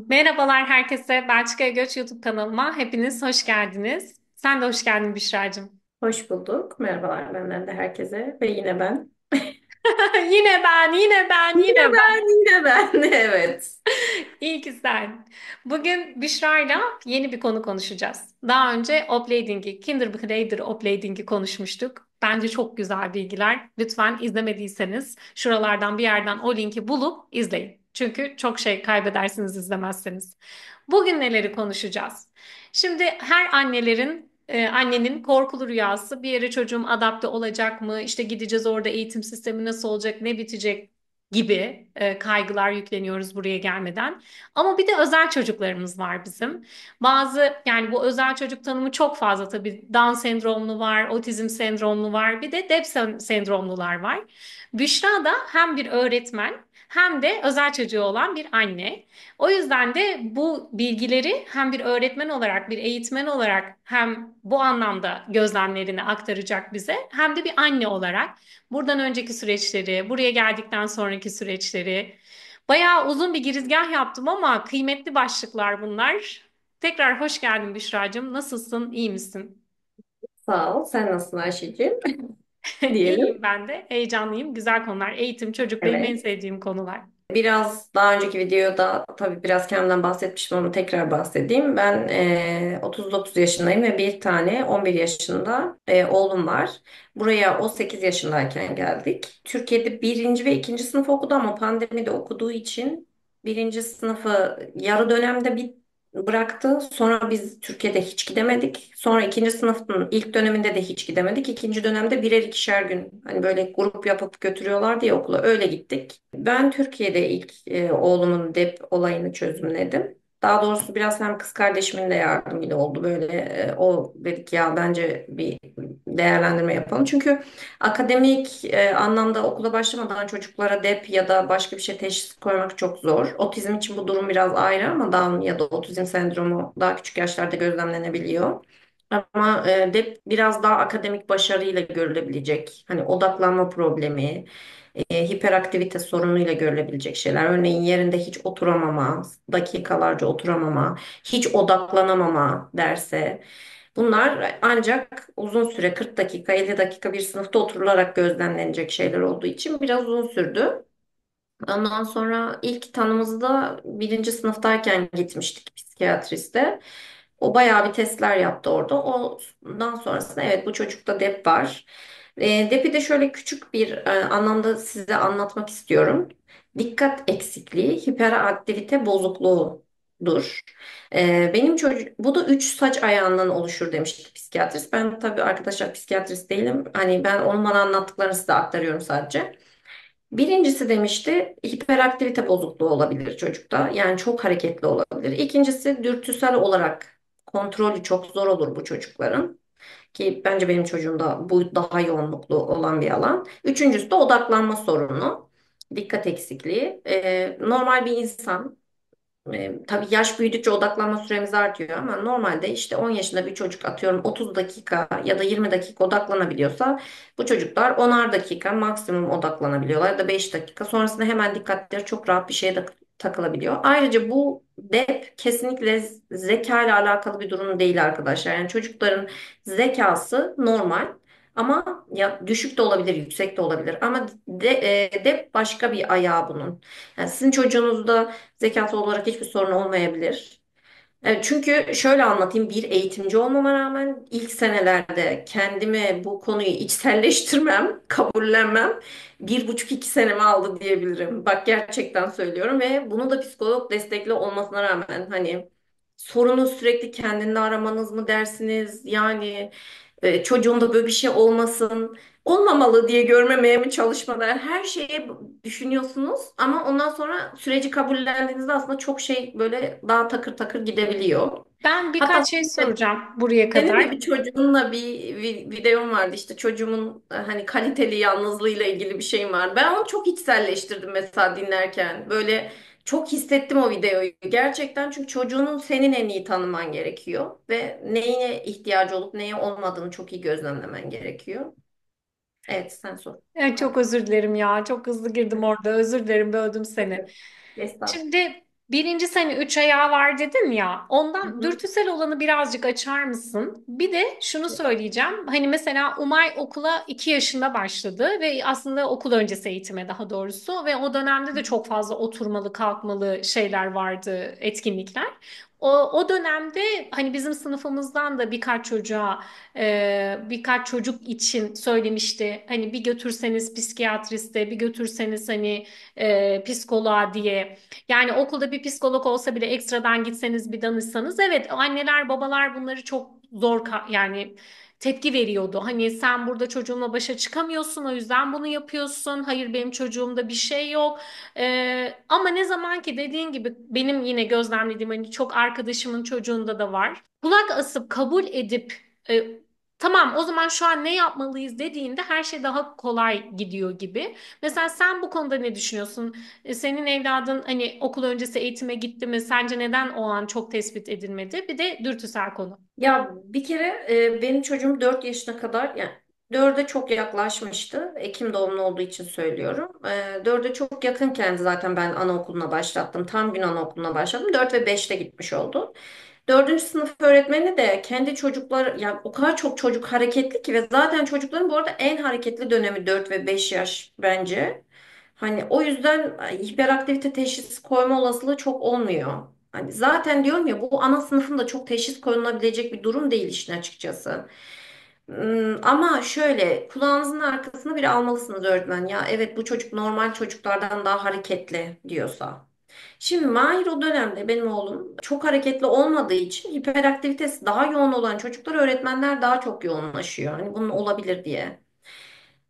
Merhabalar herkese. Belçika'ya Göç YouTube kanalıma hepiniz hoş geldiniz. Sen de hoş geldin Büşra'cığım. Hoş bulduk. Merhabalar benden de herkese ve yine ben. Yine ben, yine ben, Yine yine ben. ben, yine ben. Evet. İyi ki sen. Bugün Büşra'yla yeni bir konu konuşacağız. Daha önce opleiding'i, Kindergarten opleiding'i konuşmuştuk. Bence çok güzel bilgiler. Lütfen izlemediyseniz şuralardan bir yerden o linki bulup izleyin. Çünkü çok şey kaybedersiniz izlemezseniz. Bugün neleri konuşacağız? Şimdi her annenin korkulu rüyası bir yere çocuğum adapte olacak mı? İşte gideceğiz orada eğitim sistemi nasıl olacak, ne bitecek gibi kaygılar yükleniyoruz buraya gelmeden. Ama bir de özel çocuklarımız var bizim. Bazı yani bu özel çocuk tanımı çok fazla tabii. Down sendromlu var, otizm sendromlu var, bir de sendromlular var. Büşra da hem bir öğretmen hem de özel çocuğu olan bir anne. O yüzden de bu bilgileri hem bir öğretmen olarak, bir eğitmen olarak hem bu anlamda gözlemlerini aktaracak bize hem de bir anne olarak buradan önceki süreçleri, buraya geldikten sonraki süreçleri. Bayağı uzun bir girizgah yaptım ama kıymetli başlıklar bunlar. Tekrar hoş geldin Büşra'cığım. Nasılsın? İyi misin? Sağ ol. Sen nasılsın Ayşe'ciğim? İyiyim Diyelim. ben de. Heyecanlıyım. Güzel konular. Eğitim, çocuk benim en Evet. sevdiğim konular. Biraz daha önceki videoda tabii biraz kendimden bahsetmiştim ama tekrar bahsedeyim. Ben 39 yaşındayım ve bir tane 11 yaşında oğlum var. Buraya o 8 yaşındayken geldik. Türkiye'de birinci ve ikinci sınıf okudu ama pandemide okuduğu için birinci sınıfı yarı dönemde bıraktı. Sonra biz Türkiye'de hiç gidemedik. Sonra ikinci sınıfın ilk döneminde de hiç gidemedik. İkinci dönemde birer ikişer gün hani böyle grup yapıp götürüyorlar diye okula öyle gittik. Ben Türkiye'de ilk oğlumun dep olayını çözümledim. Daha doğrusu biraz hem kız kardeşimin de yardımıyla oldu. Böyle o dedik ya bence bir değerlendirme yapalım. Çünkü akademik anlamda okula başlamadan çocuklara dep ya da başka bir şey teşhis koymak çok zor. Otizm için bu durum biraz ayrı ama Down ya da otizm sendromu daha küçük yaşlarda gözlemlenebiliyor. Ama dep biraz daha akademik başarıyla görülebilecek. Hani odaklanma problemi, hiperaktivite sorunuyla görülebilecek şeyler. Örneğin yerinde hiç oturamama, dakikalarca oturamama, hiç odaklanamama derse. Bunlar ancak uzun süre 40 dakika, 50 dakika bir sınıfta oturularak gözlemlenecek şeyler olduğu için biraz uzun sürdü. Ondan sonra ilk tanımızda birinci sınıftayken gitmiştik psikiyatriste. O bayağı bir testler yaptı orada. Ondan sonrasında evet bu çocukta dep var. Depi de şöyle küçük bir anlamda size anlatmak istiyorum. Dikkat eksikliği, hiperaktivite bozukluğudur. Benim çocuk, bu da üç saç ayağından oluşur demişti psikiyatrist. Ben tabii arkadaşlar psikiyatrist değilim. Hani ben onun bana anlattıklarını size aktarıyorum sadece. Birincisi demişti hiperaktivite bozukluğu olabilir çocukta. Yani çok hareketli olabilir. İkincisi dürtüsel olarak kontrolü çok zor olur bu çocukların. Ki bence benim çocuğumda bu daha yoğunluklu olan bir alan. Üçüncüsü de odaklanma sorunu. Dikkat eksikliği. Normal bir insan tabii yaş büyüdükçe odaklanma süremiz artıyor ama normalde işte 10 yaşında bir çocuk atıyorum 30 dakika ya da 20 dakika odaklanabiliyorsa bu çocuklar 10'ar dakika maksimum odaklanabiliyorlar ya da 5 dakika sonrasında hemen dikkatleri çok rahat bir şeye takılabiliyor. Ayrıca bu dep kesinlikle zeka ile alakalı bir durum değil arkadaşlar. Yani çocukların zekası normal ama ya düşük de olabilir, yüksek de olabilir ama dep başka bir ayağı bunun. Yani sizin çocuğunuzda zekası olarak hiçbir sorun olmayabilir. Çünkü şöyle anlatayım bir eğitimci olmama rağmen ilk senelerde kendimi bu konuyu içselleştirmem, kabullenmem 1,5-2 senemi aldı diyebilirim. Bak gerçekten söylüyorum ve bunu da psikolog destekli olmasına rağmen hani sorunu sürekli kendinde aramanız mı dersiniz? Yani çocuğumda böyle bir şey olmasın, olmamalı diye görmemeye mi çalışmalar? Her şeyi düşünüyorsunuz ama ondan sonra süreci kabullendiğinizde aslında çok şey böyle daha takır takır gidebiliyor. Ben Hatta birkaç şey soracağım buraya senin de kadar. bir çocuğunla bir videon vardı işte çocuğumun hani kaliteli yalnızlığıyla ilgili bir şeyim var. Ben onu çok içselleştirdim mesela dinlerken. Böyle çok hissettim o videoyu. Gerçekten çünkü çocuğunun senin en iyi tanıman gerekiyor ve neyine ihtiyacı olup neye olmadığını çok iyi gözlemlemen gerekiyor. Evet sen sor. Çok Pardon. özür dilerim ya. Çok hızlı girdim orada. Özür dilerim, böldüm Yok seni. yok. Estağfurullah. Şimdi Birincisi hani üç ayağı var dedin ya, Hı ondan hı. dürtüsel olanı birazcık açar mısın? Bir de şunu söyleyeceğim. Hani mesela Umay okula 2 yaşında başladı ve aslında okul öncesi eğitime daha doğrusu, ve o dönemde de çok fazla oturmalı kalkmalı şeyler vardı, etkinlikler. O dönemde hani bizim sınıfımızdan da birkaç çocuk için söylemişti. Hani bir götürseniz psikiyatriste, bir götürseniz hani psikoloğa diye. Yani okulda bir psikolog olsa bile ekstradan gitseniz, bir danışsanız. Evet, anneler babalar bunları çok zor yani tepki veriyordu. Hani sen burada çocuğunla başa çıkamıyorsun, o yüzden bunu yapıyorsun. Hayır, benim çocuğumda bir şey yok. Ama ne zaman ki dediğin gibi, benim yine gözlemlediğim hani çok arkadaşımın çocuğunda da var. Kulak asıp kabul edip e, tamam, o zaman şu an ne yapmalıyız dediğinde her şey daha kolay gidiyor gibi. Mesela sen bu konuda ne düşünüyorsun? Senin evladın hani okul öncesi eğitime gitti mi? Sence neden o an çok tespit edilmedi? Bir de dürtüsel konu. Ya bir kere benim çocuğum 4 yaşına kadar, yani 4'e çok yaklaşmıştı. Ekim doğumlu olduğu için söylüyorum. 4'e çok yakınken zaten ben anaokuluna başlattım. Tam gün anaokuluna başladım. 4 ve 5'te gitmiş oldu. Dördüncü sınıf öğretmeni de kendi çocuklar, ya o kadar çok çocuk hareketli ki, ve zaten çocukların bu arada en hareketli dönemi 4 ve 5 yaş bence. Hani o yüzden hiperaktivite teşhisi koyma olasılığı çok olmuyor. Hani zaten diyorum ya, bu ana sınıfında çok teşhis konulabilecek bir durum değil işin açıkçası. Ama şöyle, kulağınızın arkasını bir almalısınız öğretmen. Ya evet, bu çocuk normal çocuklardan daha hareketli diyorsa. Şimdi Mahir o dönemde, benim oğlum çok hareketli olmadığı için hiperaktivitesi daha yoğun olan çocuklar öğretmenler daha çok yoğunlaşıyor. Hani bunun olabilir diye.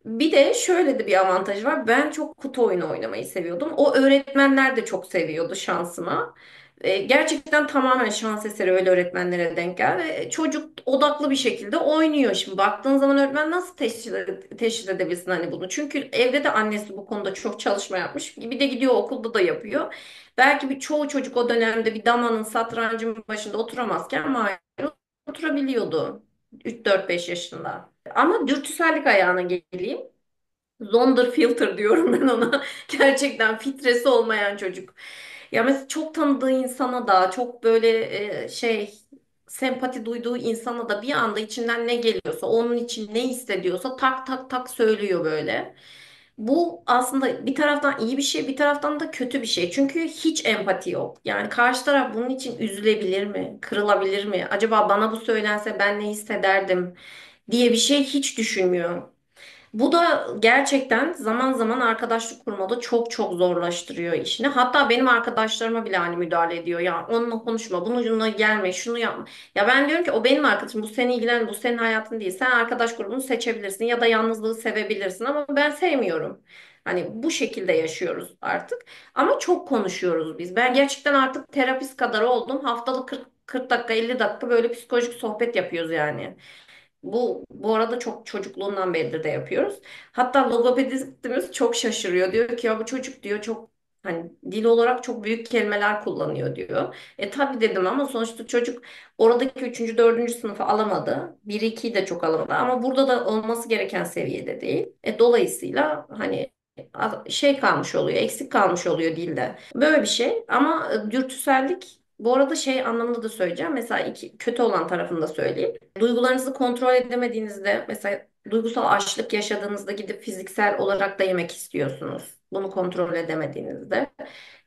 Bir de şöyle de bir avantajı var. Ben çok kutu oyunu oynamayı seviyordum. O öğretmenler de çok seviyordu şansıma. Gerçekten tamamen şans eseri öyle öğretmenlere denk geldi. Çocuk odaklı bir şekilde oynuyor. Şimdi baktığın zaman öğretmen nasıl teşhis edebilsin hani bunu? Çünkü evde de annesi bu konuda çok çalışma yapmış. Bir de gidiyor okulda da yapıyor. Belki çoğu çocuk o dönemde bir damanın, satrancın başında oturamazken Mahir oturabiliyordu. 3 4 5 yaşında. Ama dürtüsellik ayağına geleyim. Zonderfilter diyorum ben ona. Gerçekten filtresi olmayan çocuk. Ya mesela çok tanıdığı insana da, çok böyle sempati duyduğu insana da bir anda içinden ne geliyorsa, onun için ne hissediyorsa tak tak tak söylüyor böyle. Bu aslında bir taraftan iyi bir şey, bir taraftan da kötü bir şey. Çünkü hiç empati yok. Yani karşı taraf bunun için üzülebilir mi, kırılabilir mi? Acaba bana bu söylense ben ne hissederdim diye bir şey hiç düşünmüyor. Bu da gerçekten zaman zaman arkadaşlık kurmada çok çok zorlaştırıyor işini. Hatta benim arkadaşlarıma bile hani müdahale ediyor. Ya onunla konuşma, bununla gelme, şunu yapma. Ya ben diyorum ki o benim arkadaşım, bu seni ilgilen, bu senin hayatın değil. Sen arkadaş grubunu seçebilirsin ya da yalnızlığı sevebilirsin, ama ben sevmiyorum. Hani bu şekilde yaşıyoruz artık. Ama çok konuşuyoruz biz. Ben gerçekten artık terapist kadar oldum. Haftalık 40 dakika 50 dakika böyle psikolojik sohbet yapıyoruz yani. Bu arada çok çocukluğundan beridir de yapıyoruz. Hatta logopedistimiz çok şaşırıyor. Diyor ki ya bu çocuk diyor çok, hani dil olarak çok büyük kelimeler kullanıyor diyor. Tabii dedim, ama sonuçta çocuk oradaki üçüncü dördüncü sınıfı alamadı. 1 2'yi de çok alamadı, ama burada da olması gereken seviyede değil. Dolayısıyla hani şey kalmış oluyor, eksik kalmış oluyor dilde. Böyle bir şey, ama dürtüsellik bu arada şey anlamında da söyleyeceğim. Mesela kötü olan tarafını da söyleyeyim. Duygularınızı kontrol edemediğinizde, mesela duygusal açlık yaşadığınızda gidip fiziksel olarak da yemek istiyorsunuz. Bunu kontrol edemediğinizde.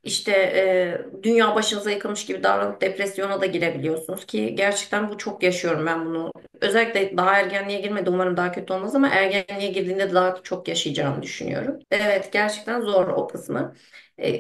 İşte dünya başınıza yıkılmış gibi davranıp depresyona da girebiliyorsunuz ki gerçekten bu çok yaşıyorum ben bunu. Özellikle daha ergenliğe girmedi, umarım daha kötü olmaz, ama ergenliğe girdiğinde de daha çok yaşayacağımı düşünüyorum. Evet, gerçekten zor o kısmı.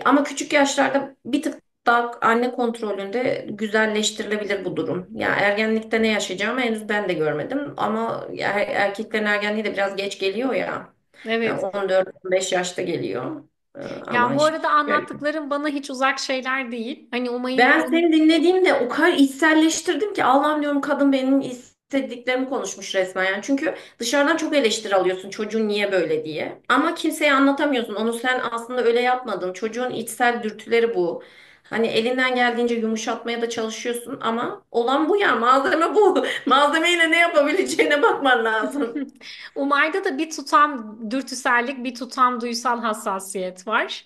Ama küçük yaşlarda bir tık daha anne kontrolünde güzelleştirilebilir bu durum. Ya ergenlikte ne yaşayacağımı henüz ben de görmedim, ama erkeklerin ergenliği de biraz geç geliyor ya. Yani Evet. 14-15 yaşta geliyor. Ama Yani bu işte arada anlattıklarım bana hiç uzak şeyler değil. Hani Umay'ın ben konu... seni dinlediğimde o kadar içselleştirdim ki, Allah'ım diyorum, kadın benim istediklerimi konuşmuş resmen yani. Çünkü dışarıdan çok eleştiri alıyorsun çocuğun niye böyle diye. Ama kimseye anlatamıyorsun. Onu sen aslında öyle yapmadın. Çocuğun içsel dürtüleri bu. Hani elinden geldiğince yumuşatmaya da çalışıyorsun, ama olan bu ya, malzeme bu. Malzemeyle ne yapabileceğine bakman lazım. Umay'da da bir tutam dürtüsellik, bir tutam duysal hassasiyet var.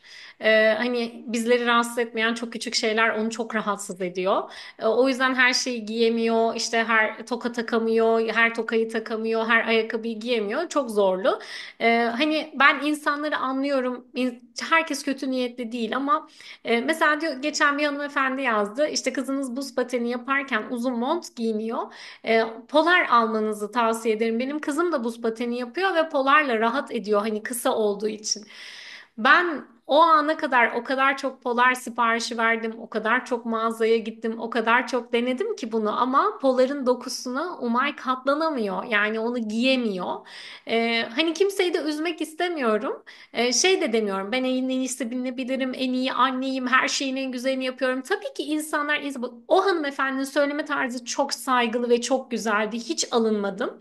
Hani bizleri rahatsız etmeyen çok küçük şeyler onu çok rahatsız ediyor. O yüzden her şeyi giyemiyor, işte her toka takamıyor, her tokayı takamıyor, her ayakkabıyı giyemiyor. Çok zorlu. Hani ben insanları anlıyorum. Herkes kötü niyetli değil ama mesela diyor, geçen bir hanımefendi yazdı. İşte kızınız buz pateni yaparken uzun mont giyiniyor. Polar almanızı tavsiye ederim. Benim kızım da buz pateni yapıyor ve polarla rahat ediyor hani kısa olduğu için. Ben o ana kadar o kadar çok polar siparişi verdim, o kadar çok mağazaya gittim, o kadar çok denedim ki bunu ama poların dokusuna Umay katlanamıyor. Yani onu giyemiyor. Hani kimseyi de üzmek istemiyorum. Şey de demiyorum, ben en iyisi bilirim, en iyi anneyim, her şeyin en güzelini yapıyorum. Tabii ki insanlar, o hanımefendinin söyleme tarzı çok saygılı ve çok güzeldi. Hiç alınmadım.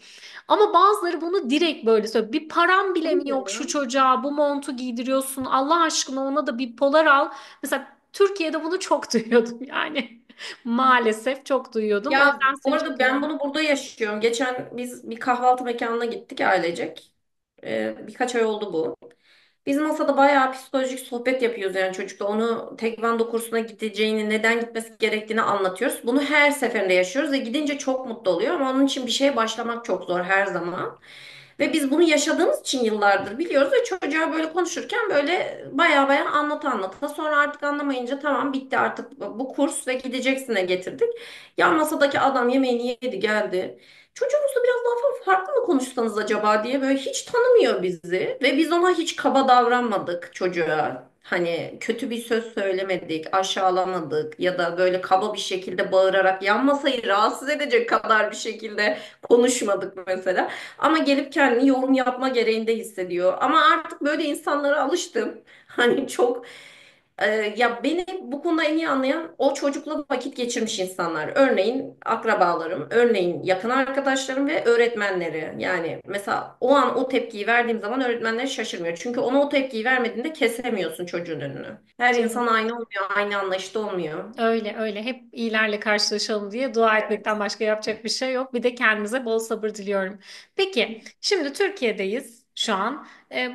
Ama bazıları bunu direkt böyle söylüyor. Bir param bile mi Tabii yok şu canım. çocuğa, bu montu giydiriyorsun. Allah aşkına ona da bir polar al. Mesela Türkiye'de bunu çok duyuyordum yani. Maalesef çok duyuyordum. O Ya yüzden bu seni arada çok iyi ben anlıyorum. bunu burada yaşıyorum. Geçen biz bir kahvaltı mekanına gittik ailecek. Birkaç ay oldu bu. Biz masada bayağı psikolojik sohbet yapıyoruz yani çocukla. Onu tekvando kursuna gideceğini, neden gitmesi gerektiğini anlatıyoruz. Bunu her seferinde yaşıyoruz ve gidince çok mutlu oluyor ama onun için bir şeye başlamak çok zor her zaman. Ve biz bunu yaşadığımız için yıllardır biliyoruz ve çocuğa böyle konuşurken böyle baya baya anlata anlata sonra artık anlamayınca tamam bitti artık bu kurs ve gideceksine getirdik. Yan masadaki adam yemeğini yedi geldi. Çocuğunuzla biraz daha farklı mı konuşsanız acaba diye böyle hiç tanımıyor bizi ve biz ona hiç kaba davranmadık çocuğa. Hani kötü bir söz söylemedik, aşağılamadık ya da böyle kaba bir şekilde bağırarak yan masayı rahatsız edecek kadar bir şekilde konuşmadık mesela. Ama gelip kendini yorum yapma gereğinde hissediyor. Ama artık böyle insanlara alıştım. Hani çok ya beni bu konuda en iyi anlayan o çocukla vakit geçirmiş insanlar. Örneğin akrabalarım, örneğin yakın arkadaşlarım ve öğretmenleri. Yani mesela o an o tepkiyi verdiğim zaman öğretmenleri şaşırmıyor. Çünkü ona o tepkiyi vermediğinde kesemiyorsun çocuğun önünü. Her insan aynı olmuyor, aynı anlayışta olmuyor. Öyle öyle, hep iyilerle karşılaşalım diye dua etmekten Evet, başka yapacak bir şey yok. Bir de kendimize bol sabır diliyorum. Peki şimdi Türkiye'deyiz şu an.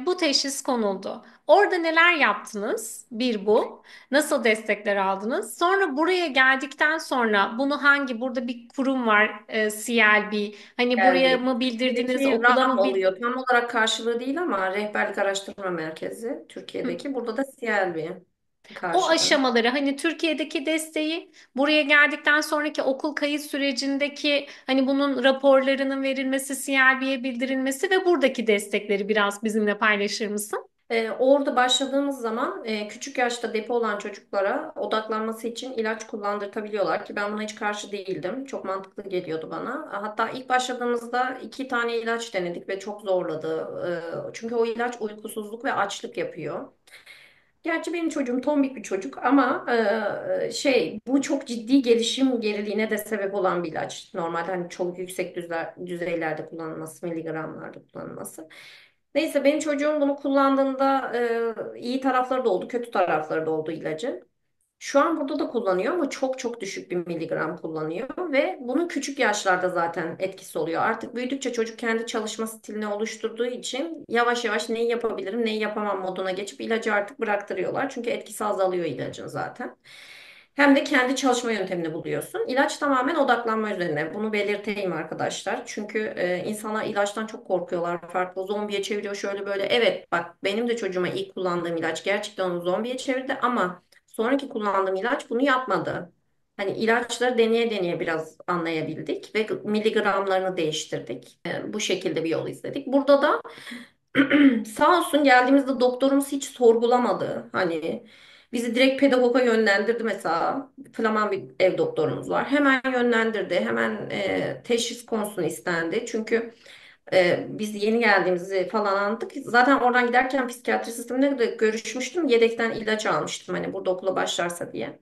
Bu teşhis konuldu. Orada neler yaptınız? Bir bu. Nasıl destekler aldınız? Sonra buraya geldikten sonra bunu burada bir kurum var, CLB. Hani buraya geldi. mı bildirdiniz, Türkiye'deki okula RAM mı oluyor. Tam olarak karşılığı değil ama Rehberlik Araştırma Merkezi Hı. Türkiye'deki. Burada da CLB O karşılığı. aşamaları, hani Türkiye'deki desteği, buraya geldikten sonraki okul kayıt sürecindeki hani bunun raporlarının verilmesi, CLB'ye bildirilmesi ve buradaki destekleri biraz bizimle paylaşır mısın? Orada başladığımız zaman küçük yaşta depo olan çocuklara odaklanması için ilaç kullandırtabiliyorlar ki ben buna hiç karşı değildim. Çok mantıklı geliyordu bana. Hatta ilk başladığımızda 2 tane ilaç denedik ve çok zorladı. Çünkü o ilaç uykusuzluk ve açlık yapıyor. Gerçi benim çocuğum tombik bir çocuk ama bu çok ciddi gelişim geriliğine de sebep olan bir ilaç. Normalde hani çok yüksek düzeylerde kullanılması, miligramlarda kullanılması. Neyse benim çocuğum bunu kullandığında iyi tarafları da oldu, kötü tarafları da oldu ilacın. Şu an burada da kullanıyor ama çok çok düşük bir miligram kullanıyor ve bunun küçük yaşlarda zaten etkisi oluyor. Artık büyüdükçe çocuk kendi çalışma stilini oluşturduğu için yavaş yavaş neyi yapabilirim, neyi yapamam moduna geçip ilacı artık bıraktırıyorlar. Çünkü etkisi azalıyor ilacın zaten. Hem de kendi çalışma yöntemini buluyorsun. İlaç tamamen odaklanma üzerine. Bunu belirteyim arkadaşlar. Çünkü insanlar ilaçtan çok korkuyorlar. Farklı zombiye çeviriyor şöyle böyle. Evet bak benim de çocuğuma ilk kullandığım ilaç gerçekten onu zombiye çevirdi ama sonraki kullandığım ilaç bunu yapmadı. Hani ilaçları deneye deneye biraz anlayabildik ve miligramlarını değiştirdik. Bu şekilde bir yol izledik. Burada da sağ olsun geldiğimizde doktorumuz hiç sorgulamadı. Hani bizi direkt pedagoga yönlendirdi mesela. Flaman bir ev doktorumuz var. Hemen yönlendirdi. Hemen teşhis konusunu istendi. Çünkü biz yeni geldiğimizi falan anladık. Zaten oradan giderken psikiyatri sisteminde de görüşmüştüm. Yedekten ilaç almıştım hani burada okula başlarsa diye.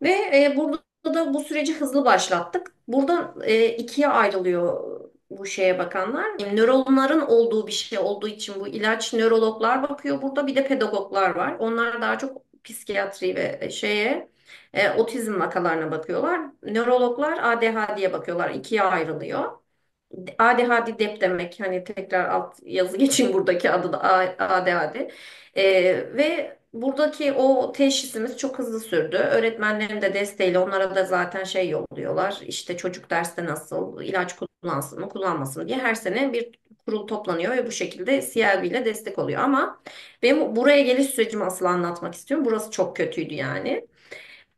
Ve burada da bu süreci hızlı başlattık. Burada ikiye ayrılıyor bu şeye bakanlar. Nöronların olduğu bir şey olduğu için bu ilaç nörologlar bakıyor burada. Bir de pedagoglar var. Onlar daha çok psikiyatri ve otizm vakalarına bakıyorlar. Nörologlar ADHD'ye bakıyorlar. İkiye ayrılıyor. ADHD dep demek hani tekrar alt yazı geçin buradaki adı da ADHD. Ve buradaki o teşhisimiz çok hızlı sürdü. Öğretmenlerin de desteğiyle onlara da zaten şey yolluyorlar. İşte çocuk derste nasıl, ilaç kullansın mı, kullanmasın mı diye her sene bir kurul toplanıyor ve bu şekilde CLB ile destek oluyor. Ama benim buraya geliş sürecimi asıl anlatmak istiyorum. Burası çok kötüydü yani.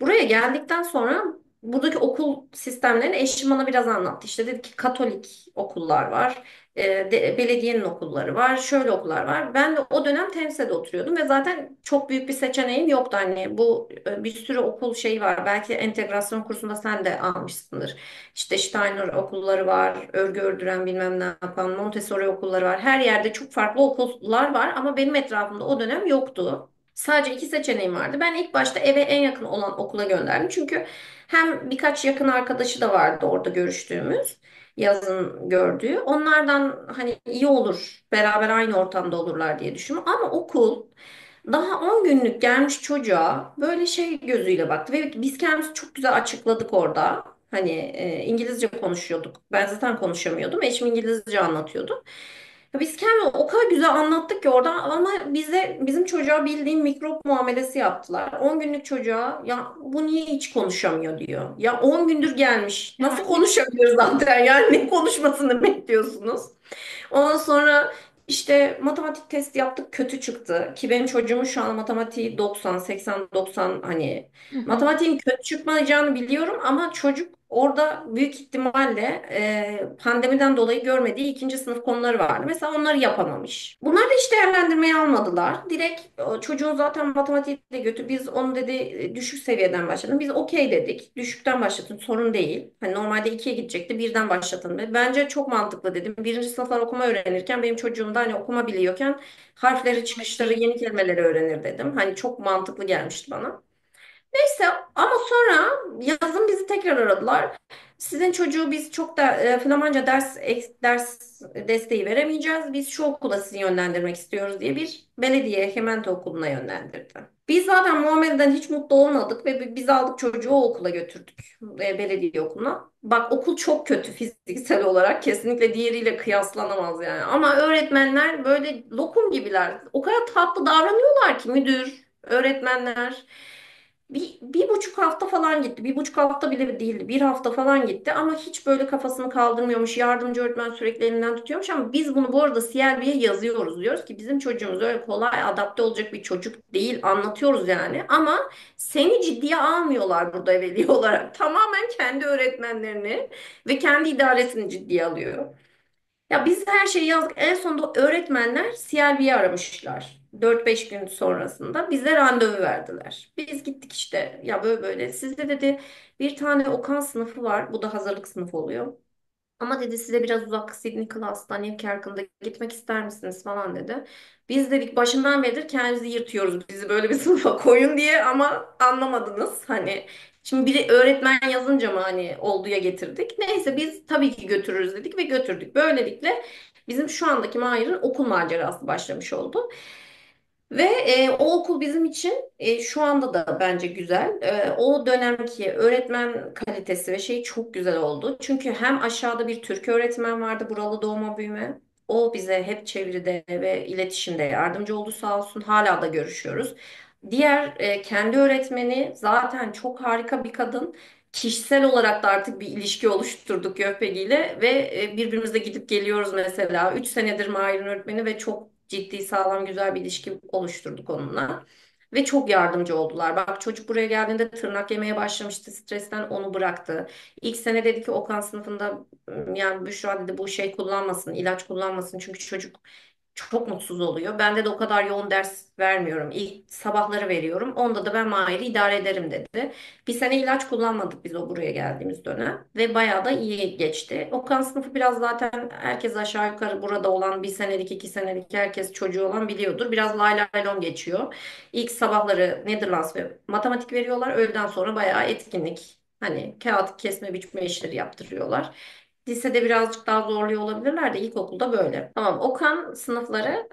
Buraya geldikten sonra buradaki okul sistemlerini eşim bana biraz anlattı. İşte dedi ki Katolik okullar var, belediyenin okulları var, şöyle okullar var. Ben de o dönem Temse'de oturuyordum ve zaten çok büyük bir seçeneğim yoktu. Hani bu bir sürü okul şeyi var. Belki entegrasyon kursunda sen de almışsındır. İşte Steiner okulları var, örgü ördüren bilmem ne yapan, Montessori okulları var. Her yerde çok farklı okullar var ama benim etrafımda o dönem yoktu. Sadece iki seçeneğim vardı. Ben ilk başta eve en yakın olan okula gönderdim. Çünkü hem birkaç yakın arkadaşı da vardı orada görüştüğümüz, yazın gördüğü. Onlardan hani iyi olur, beraber aynı ortamda olurlar diye düşündüm. Ama okul daha 10 günlük gelmiş çocuğa böyle şey gözüyle baktı. Ve biz kendimizi çok güzel açıkladık orada. Hani İngilizce konuşuyorduk. Ben zaten konuşamıyordum. Eşim İngilizce anlatıyordu. Ya biz kendimizi o kadar güzel anlattık ki orada ama bizim çocuğa bildiğin mikrop muamelesi yaptılar. 10 günlük çocuğa ya bu niye hiç konuşamıyor diyor. Ya 10 gündür gelmiş. Nasıl Ya, konuşamıyor zaten? Yani ne konuşmasını bekliyorsunuz? Ondan sonra işte matematik testi yaptık, kötü çıktı. Ki benim çocuğumun şu an matematiği 90, 80, 90, hani hı hı. matematiğin kötü çıkmayacağını biliyorum ama çocuk orada büyük ihtimalle pandemiden dolayı görmediği ikinci sınıf konuları vardı. Mesela onları yapamamış. Bunları da hiç değerlendirmeye almadılar. Direkt çocuğun zaten matematiği de kötü. Biz onu dedi düşük seviyeden başladım. Biz okey dedik. Düşükten başlatın, sorun değil. Hani normalde ikiye gidecekti, birden başlatın. Ve bence çok mantıklı dedim. Birinci sınıflar okuma öğrenirken benim çocuğum da hani okuma biliyorken harfleri, çıkışları, Matematiği. yeni kelimeleri öğrenir dedim. Hani çok mantıklı gelmişti bana. Neyse ama sonra yazın bizi tekrar aradılar. Sizin çocuğu biz çok da Flamanca ders desteği veremeyeceğiz. Biz şu okula sizi yönlendirmek istiyoruz diye bir belediye Hemento okuluna yönlendirdi. Biz zaten muameleden hiç mutlu olmadık ve biz aldık çocuğu o okula götürdük. Belediye okuluna. Bak okul çok kötü fiziksel olarak. Kesinlikle diğeriyle kıyaslanamaz yani. Ama öğretmenler böyle lokum gibiler. O kadar tatlı davranıyorlar ki müdür, öğretmenler. Bir buçuk hafta falan gitti. Bir buçuk hafta bile değildi. Bir hafta falan gitti ama hiç böyle kafasını kaldırmıyormuş. Yardımcı öğretmen sürekli elinden tutuyormuş ama biz bunu bu arada CLB'ye yazıyoruz. Diyoruz ki bizim çocuğumuz öyle kolay adapte olacak bir çocuk değil. Anlatıyoruz yani. Ama seni ciddiye almıyorlar burada veli olarak. Tamamen kendi öğretmenlerini ve kendi idaresini ciddiye alıyor. Ya biz her şeyi yazdık. En sonunda öğretmenler CLB'yi aramışlar. 4-5 gün sonrasında bize randevu verdiler. Biz gittik işte ya böyle böyle. Sizde dedi bir tane Okan sınıfı var. Bu da hazırlık sınıfı oluyor. Ama dedi size biraz uzak Sydney Class'tan Newcastle gitmek ister misiniz falan dedi. Biz dedik başından beridir kendimizi yırtıyoruz bizi böyle bir sınıfa koyun diye ama anlamadınız. Hani şimdi biri öğretmen yazınca mı hani olduya getirdik. Neyse biz tabii ki götürürüz dedik ve götürdük. Böylelikle bizim şu andaki Mahir'in okul macerası başlamış oldu. Ve o okul bizim için şu anda da bence güzel. O dönemki öğretmen kalitesi ve şey çok güzel oldu. Çünkü hem aşağıda bir Türk öğretmen vardı, buralı doğma büyüme. O bize hep çeviride ve iletişimde yardımcı oldu sağ olsun. Hala da görüşüyoruz. Diğer kendi öğretmeni zaten çok harika bir kadın. Kişisel olarak da artık bir ilişki oluşturduk Gökbegi ile ve birbirimize gidip geliyoruz mesela. 3 senedir Mahir'in öğretmeni ve çok ciddi, sağlam, güzel bir ilişki oluşturduk onunla. Ve çok yardımcı oldular. Bak çocuk buraya geldiğinde tırnak yemeye başlamıştı. Stresten onu bıraktı. İlk sene dedi ki Okan sınıfında yani Büşra dedi bu şey kullanmasın, ilaç kullanmasın. Çünkü çocuk çok mutsuz oluyor. Ben de o kadar yoğun ders vermiyorum. İlk sabahları veriyorum. Onda da ben Mahir'i idare ederim dedi. Bir sene ilaç kullanmadık biz o buraya geldiğimiz dönem. Ve bayağı da iyi geçti. Okan sınıfı biraz zaten herkes aşağı yukarı burada olan bir senelik, iki senelik herkes çocuğu olan biliyordur. Biraz lay lay lom geçiyor. İlk sabahları Netherlands ve matematik veriyorlar. Öğleden sonra bayağı etkinlik. Hani kağıt kesme biçme işleri yaptırıyorlar. Lisede birazcık daha zorluyor olabilirler de ilkokulda böyle. Tamam, Okan sınıfları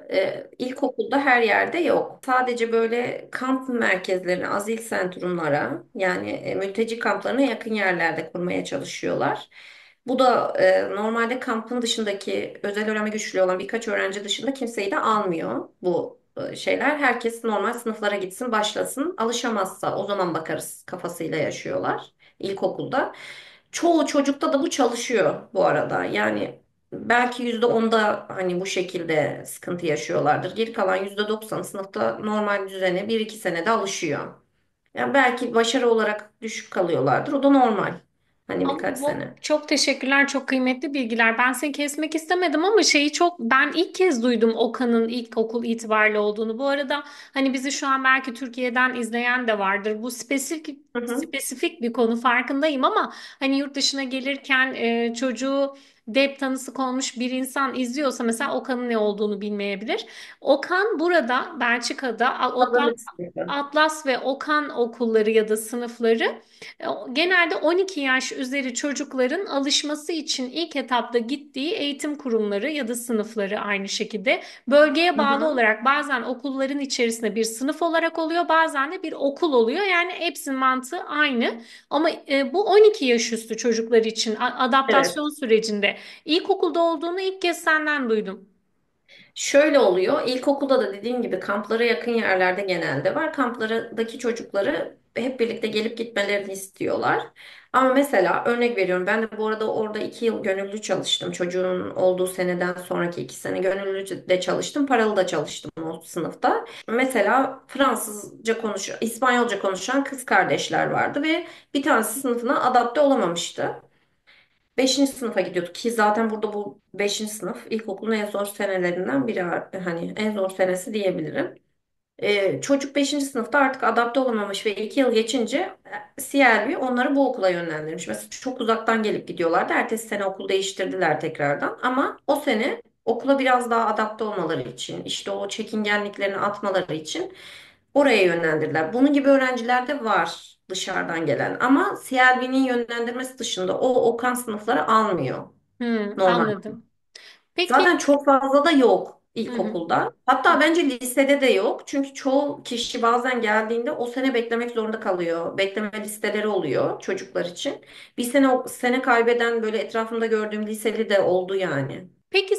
ilkokulda her yerde yok. Sadece böyle kamp merkezlerine, azil sentrumlara yani mülteci kamplarına yakın yerlerde kurmaya çalışıyorlar. Bu da normalde kampın dışındaki özel öğrenme güçlüğü olan birkaç öğrenci dışında kimseyi de almıyor bu şeyler. Herkes normal sınıflara gitsin, başlasın. Alışamazsa o zaman bakarız kafasıyla yaşıyorlar ilkokulda. Çoğu çocukta da bu çalışıyor bu arada. Yani belki %10'da hani bu şekilde sıkıntı yaşıyorlardır. Geri kalan %90 sınıfta normal düzene bir iki senede alışıyor. Yani belki başarı olarak düşük kalıyorlardır. O da normal. Hani Ama birkaç bu sene. çok teşekkürler, çok kıymetli bilgiler. Ben seni kesmek istemedim ama ben ilk kez duydum Okan'ın ilkokul itibariyle olduğunu. Bu arada hani bizi şu an belki Türkiye'den izleyen de vardır. Bu Hı hı. spesifik bir konu farkındayım ama hani yurt dışına gelirken çocuğu dep tanısı konmuş bir insan izliyorsa mesela Okan'ın ne olduğunu bilmeyebilir. Okan burada Belçika'da Hazırlık sınıfı. Atlas ve Okan okulları ya da sınıfları genelde 12 yaş üzeri çocukların alışması için ilk etapta gittiği eğitim kurumları ya da sınıfları aynı şekilde bölgeye Hı bağlı hı. olarak bazen okulların içerisinde bir sınıf olarak oluyor, bazen de bir okul oluyor. Yani hepsinin mantığı aynı. Ama bu 12 yaş üstü çocuklar için adaptasyon Evet. sürecinde ilkokulda olduğunu ilk kez senden duydum. Şöyle oluyor. İlkokulda da dediğim gibi kamplara yakın yerlerde genelde var. Kamplardaki çocukları hep birlikte gelip gitmelerini istiyorlar. Ama mesela örnek veriyorum. Ben de bu arada orada 2 yıl gönüllü çalıştım. Çocuğun olduğu seneden sonraki 2 sene gönüllü de çalıştım. Paralı da çalıştım o sınıfta. Mesela Fransızca konuşan, İspanyolca konuşan kız kardeşler vardı ve bir tanesi sınıfına adapte olamamıştı. Beşinci sınıfa gidiyorduk ki zaten burada bu beşinci sınıf ilkokulun en zor senelerinden biri, hani en zor senesi diyebilirim. Çocuk beşinci sınıfta artık adapte olamamış ve 2 yıl geçince CLB onları bu okula yönlendirmiş. Mesela çok uzaktan gelip gidiyorlardı. Ertesi sene okul değiştirdiler tekrardan ama o sene okula biraz daha adapte olmaları için işte o çekingenliklerini atmaları için oraya yönlendirdiler. Bunun gibi öğrenciler de var dışarıdan gelen ama CLB'nin yönlendirmesi dışında o Okan sınıfları almıyor normal. Anladım. Peki, Zaten çok fazla da yok hı hı. ilkokulda. Hatta bence lisede de yok. Çünkü çoğu kişi bazen geldiğinde o sene beklemek zorunda kalıyor. Bekleme listeleri oluyor çocuklar için. Bir sene o sene kaybeden böyle etrafımda gördüğüm liseli de oldu yani. Peki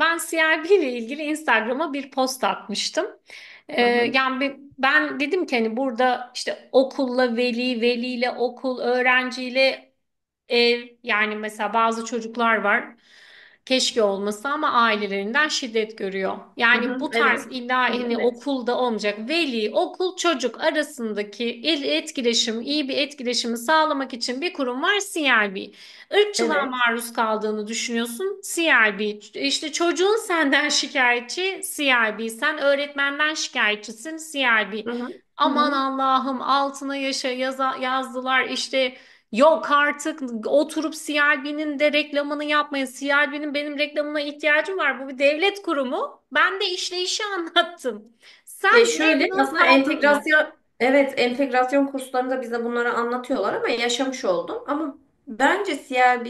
ben CRB ile ilgili Instagram'a bir post atmıştım. Hı hı. Ben dedim ki hani burada işte okulla veli, veliyle okul, öğrenciyle ev, yani mesela bazı çocuklar var. Keşke olmasa ama ailelerinden şiddet görüyor. Hı Yani hı. bu tarz Evet. illa hani Evet. okulda olmayacak. Veli, okul, çocuk arasındaki etkileşim, iyi bir etkileşimi sağlamak için bir kurum var, CLB. Irkçılığa Evet. maruz kaldığını düşünüyorsun, CLB. İşte çocuğun senden şikayetçi, CLB. Sen öğretmenden şikayetçisin, CLB. Hı hı. Hı Aman hı. Allah'ım, altına yazdılar işte. Yok artık, oturup CLB'nin de reklamını yapmayın. CLB'nin benim reklamına ihtiyacım var. Bu bir devlet kurumu. Ben de işleyişi anlattım. Sen Şöyle memnun aslında kaldın mı? evet, entegrasyon kurslarında bize bunları anlatıyorlar ama yaşamış oldum. Ama bence CLB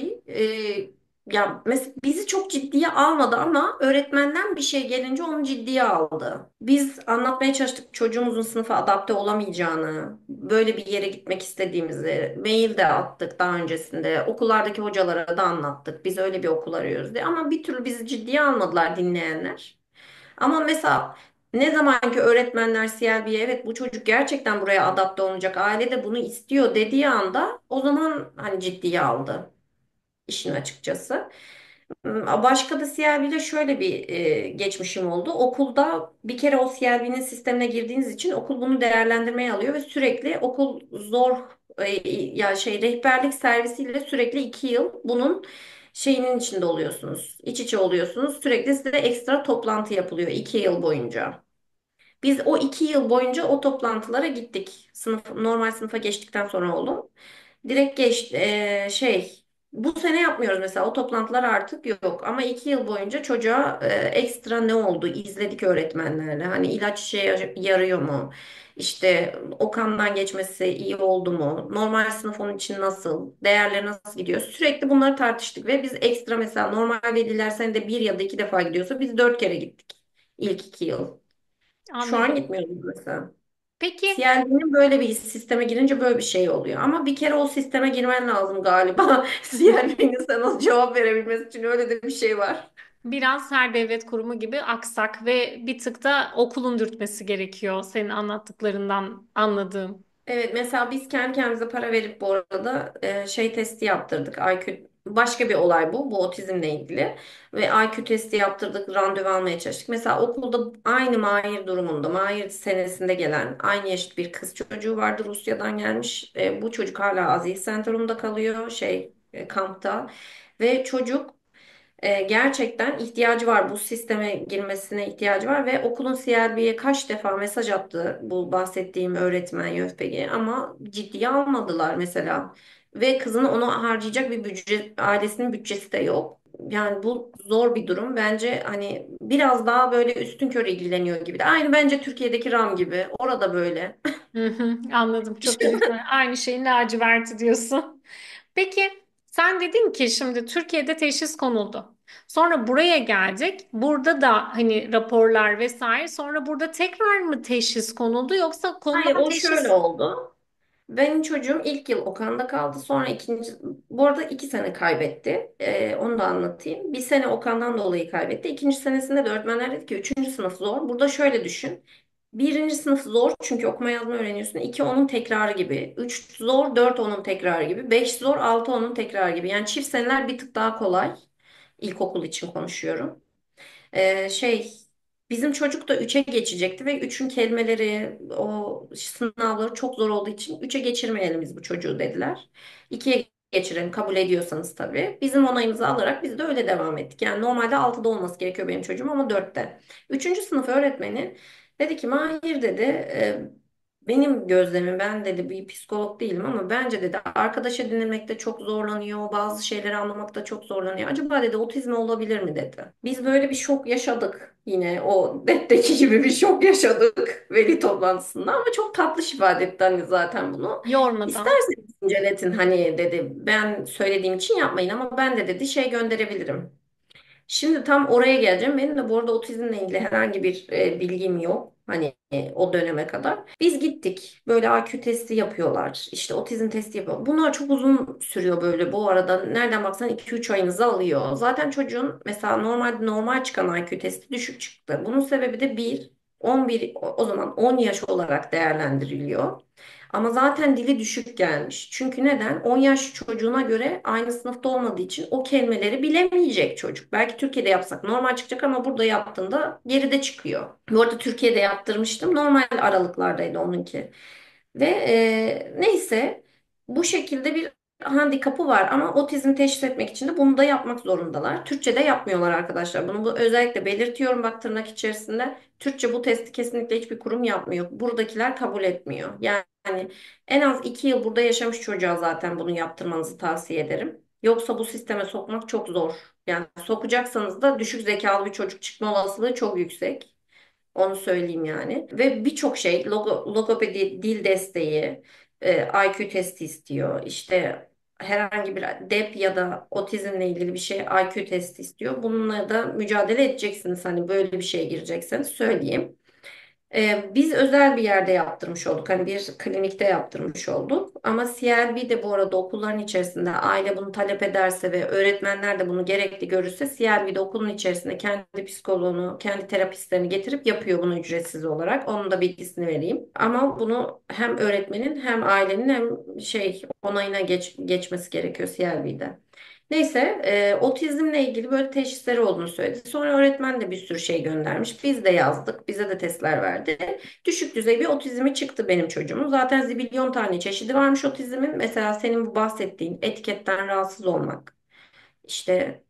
ya mesela bizi çok ciddiye almadı ama öğretmenden bir şey gelince onu ciddiye aldı. Biz anlatmaya çalıştık çocuğumuzun sınıfa adapte olamayacağını, böyle bir yere gitmek istediğimizi, mail de attık daha öncesinde, okullardaki hocalara da anlattık. Biz öyle bir okul arıyoruz diye ama bir türlü bizi ciddiye almadılar dinleyenler. Ama mesela ne zaman ki öğretmenler CLB'ye evet bu çocuk gerçekten buraya adapte olacak, aile de bunu istiyor dediği anda o zaman hani ciddiye aldı işin açıkçası. Başka da CLB'de şöyle bir geçmişim oldu. Okulda bir kere o CLB'nin sistemine girdiğiniz için okul bunu değerlendirmeye alıyor ve sürekli okul zor ya şey rehberlik servisiyle sürekli 2 yıl bunun şeyinin içinde oluyorsunuz. İç içe oluyorsunuz. Sürekli size ekstra toplantı yapılıyor 2 yıl boyunca. Biz o 2 yıl boyunca o toplantılara gittik. Normal sınıfa geçtikten sonra oğlum. Direkt bu sene yapmıyoruz mesela o toplantılar artık yok. Ama 2 yıl boyunca çocuğa ekstra ne oldu izledik öğretmenlerle. Hani ilaç işe yarıyor mu? İşte Okan'dan geçmesi iyi oldu mu? Normal sınıf onun için nasıl? Değerleri nasıl gidiyor? Sürekli bunları tartıştık ve biz ekstra mesela normal veliler senede bir ya da iki defa gidiyorsa biz 4 kere gittik. İlk 2 yıl. Şu an Anladım. gitmiyoruz mesela. Peki, CLB'nin böyle bir sisteme girince böyle bir şey oluyor. Ama bir kere o sisteme girmen lazım galiba. CLB'nin sana cevap verebilmesi için öyle de bir şey var. Biraz her devlet kurumu gibi aksak ve bir tık da okulun dürtmesi gerekiyor senin anlattıklarından anladığım. Evet, mesela biz kendi kendimize para verip bu arada şey testi yaptırdık. IQ başka bir olay bu. Bu otizmle ilgili. Ve IQ testi yaptırdık, randevu almaya çalıştık. Mesela okulda aynı Mahir durumunda, Mahir senesinde gelen aynı yaşlı bir kız çocuğu vardı, Rusya'dan gelmiş. Bu çocuk hala Aziz Senterum'da kalıyor, kampta. Ve çocuk gerçekten ihtiyacı var. Bu sisteme girmesine ihtiyacı var ve okulun CLB'ye kaç defa mesaj attı bu bahsettiğim öğretmen YÖFBG ama ciddiye almadılar mesela. Ve kızını ona harcayacak bir bütçe, ailesinin bütçesi de yok. Yani bu zor bir durum. Bence hani biraz daha böyle üstünkörü ilgileniyor gibi de. Aynı bence Türkiye'deki RAM gibi. Orada böyle. Hı hı, anladım. Çok güzel. Aynı şeyin laciverti diyorsun. Peki sen dedin ki şimdi Türkiye'de teşhis konuldu. Sonra buraya geldik. Burada da hani raporlar vesaire. Sonra burada tekrar mı teşhis konuldu yoksa Hayır, konulan o şöyle teşhis... oldu. Benim çocuğum ilk yıl Okan'da kaldı. Sonra bu arada 2 sene kaybetti. Onu da anlatayım. Bir sene Okan'dan dolayı kaybetti. İkinci senesinde de öğretmenler dedi ki üçüncü sınıf zor. Burada şöyle düşün. Birinci sınıf zor çünkü okuma yazma öğreniyorsun. İki onun tekrarı gibi. Üç zor, dört onun tekrarı gibi. Beş zor, altı onun tekrarı gibi. Yani çift seneler bir tık daha kolay. İlkokul için konuşuyorum. Şey bizim çocuk da üçe geçecekti ve üçün kelimeleri o sınavları çok zor olduğu için üçe geçirmeyelim biz bu çocuğu dediler. İkiye geçirelim kabul ediyorsanız tabii. Bizim onayımızı alarak biz de öyle devam ettik. Yani normalde altıda olması gerekiyor benim çocuğum ama dörtte. Üçüncü sınıf öğretmeni dedi ki Mahir dedi benim gözlemim ben dedi bir psikolog değilim ama bence dedi arkadaşı dinlemekte çok zorlanıyor. Bazı şeyleri anlamakta çok zorlanıyor. Acaba dedi otizmi olabilir mi dedi. Biz böyle bir şok yaşadık. Yine o detteki gibi bir şok yaşadık veli toplantısında ama çok tatlı ifade etti hani zaten bunu. Yormadan. İsterseniz inceletin hani dedi ben söylediğim için yapmayın ama ben de dedi şey gönderebilirim. Şimdi tam oraya geleceğim. Benim de bu arada otizmle ilgili herhangi bir bilgim yok. Hani o döneme kadar. Biz gittik. Böyle IQ testi yapıyorlar. İşte otizm testi yapıyor. Bunlar çok uzun sürüyor böyle. Bu arada nereden baksan 2-3 ayınızı alıyor. Zaten çocuğun mesela normal çıkan IQ testi düşük çıktı. Bunun sebebi de 11 o zaman 10 yaş olarak değerlendiriliyor. Ama zaten dili düşük gelmiş. Çünkü neden? 10 yaş çocuğuna göre aynı sınıfta olmadığı için o kelimeleri bilemeyecek çocuk. Belki Türkiye'de yapsak normal çıkacak ama burada yaptığında geride çıkıyor. Bu arada Türkiye'de yaptırmıştım. Normal aralıklardaydı onunki. Ve neyse bu şekilde bir handikapı var ama otizm teşhis etmek için de bunu da yapmak zorundalar. Türkçe'de yapmıyorlar arkadaşlar. Bunu özellikle belirtiyorum bak tırnak içerisinde. Türkçe bu testi kesinlikle hiçbir kurum yapmıyor. Buradakiler kabul etmiyor. Yani en az 2 yıl burada yaşamış çocuğa zaten bunu yaptırmanızı tavsiye ederim. Yoksa bu sisteme sokmak çok zor. Yani sokacaksanız da düşük zekalı bir çocuk çıkma olasılığı çok yüksek. Onu söyleyeyim yani. Ve birçok şey logopedi, dil desteği, IQ testi istiyor. İşte herhangi bir DEP ya da otizmle ilgili bir şey IQ testi istiyor. Bununla da mücadele edeceksiniz. Hani böyle bir şeye girecekseniz söyleyeyim. Biz özel bir yerde yaptırmış olduk. Hani bir klinikte yaptırmış olduk. Ama CLB de bu arada okulların içerisinde aile bunu talep ederse ve öğretmenler de bunu gerekli görürse CLB de okulun içerisinde kendi psikoloğunu, kendi terapistlerini getirip yapıyor bunu ücretsiz olarak. Onun da bilgisini vereyim. Ama bunu hem öğretmenin hem ailenin hem onayına geçmesi gerekiyor CLB'de. Neyse, otizmle ilgili böyle teşhisleri olduğunu söyledi. Sonra öğretmen de bir sürü şey göndermiş. Biz de yazdık. Bize de testler verdi. Düşük düzey bir otizmi çıktı benim çocuğumun. Zaten zibilyon tane çeşidi varmış otizmin. Mesela senin bu bahsettiğin etiketten rahatsız olmak, işte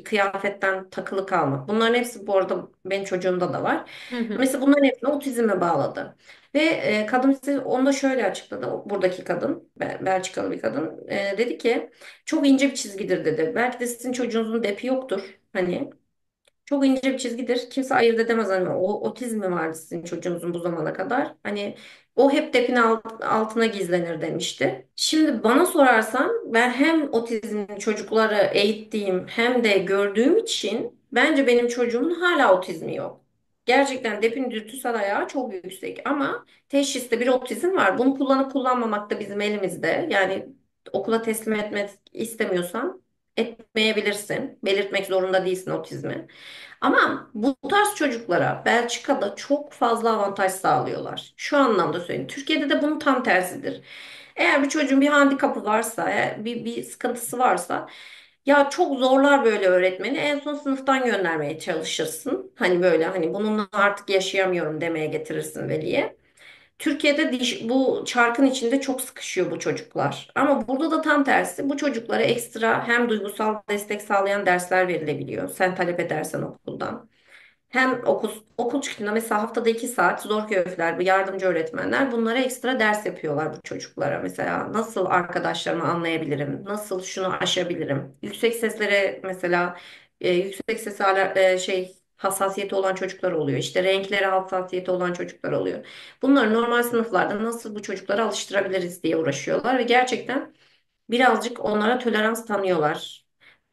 kıyafetten takılı kalmak. Bunların hepsi bu arada benim çocuğumda da var. Hı hı. Mesela bunların hepsini otizme bağladı. Ve kadın size onu da şöyle açıkladı. Buradaki kadın, Belçikalı bir kadın dedi ki çok ince bir çizgidir dedi. Belki de sizin çocuğunuzun depi yoktur. Hani çok ince bir çizgidir. Kimse ayırt edemez hani o otizm mi vardı sizin çocuğunuzun bu zamana kadar? Hani o hep depin altına gizlenir demişti. Şimdi bana sorarsan ben hem otizmli çocukları eğittiğim hem de gördüğüm için bence benim çocuğumun hala otizmi yok. Gerçekten depin dürtüsel ayağı çok yüksek ama teşhiste bir otizm var. Bunu kullanıp kullanmamak da bizim elimizde. Yani okula teslim etmek istemiyorsan etmeyebilirsin. Belirtmek zorunda değilsin otizmi. Ama bu tarz çocuklara Belçika'da çok fazla avantaj sağlıyorlar. Şu anlamda söyleyeyim. Türkiye'de de bunun tam tersidir. Eğer bir çocuğun bir handikapı varsa, eğer bir sıkıntısı varsa ya çok zorlar böyle öğretmeni. En son sınıftan göndermeye çalışırsın. Hani böyle hani bununla artık yaşayamıyorum demeye getirirsin veliye. Türkiye'de bu çarkın içinde çok sıkışıyor bu çocuklar. Ama burada da tam tersi. Bu çocuklara ekstra hem duygusal destek sağlayan dersler verilebiliyor. Sen talep edersen okuldan. Hem okul çıkışında mesela haftada 2 saat Zorki Öğretmenler, bu yardımcı öğretmenler bunlara ekstra ders yapıyorlar bu çocuklara. Mesela nasıl arkadaşlarımı anlayabilirim? Nasıl şunu aşabilirim? Yüksek seslere mesela yüksek ses hassasiyeti olan çocuklar oluyor. İşte renklere hassasiyeti olan çocuklar oluyor. Bunları normal sınıflarda nasıl bu çocuklara alıştırabiliriz diye uğraşıyorlar ve gerçekten birazcık onlara tolerans tanıyorlar.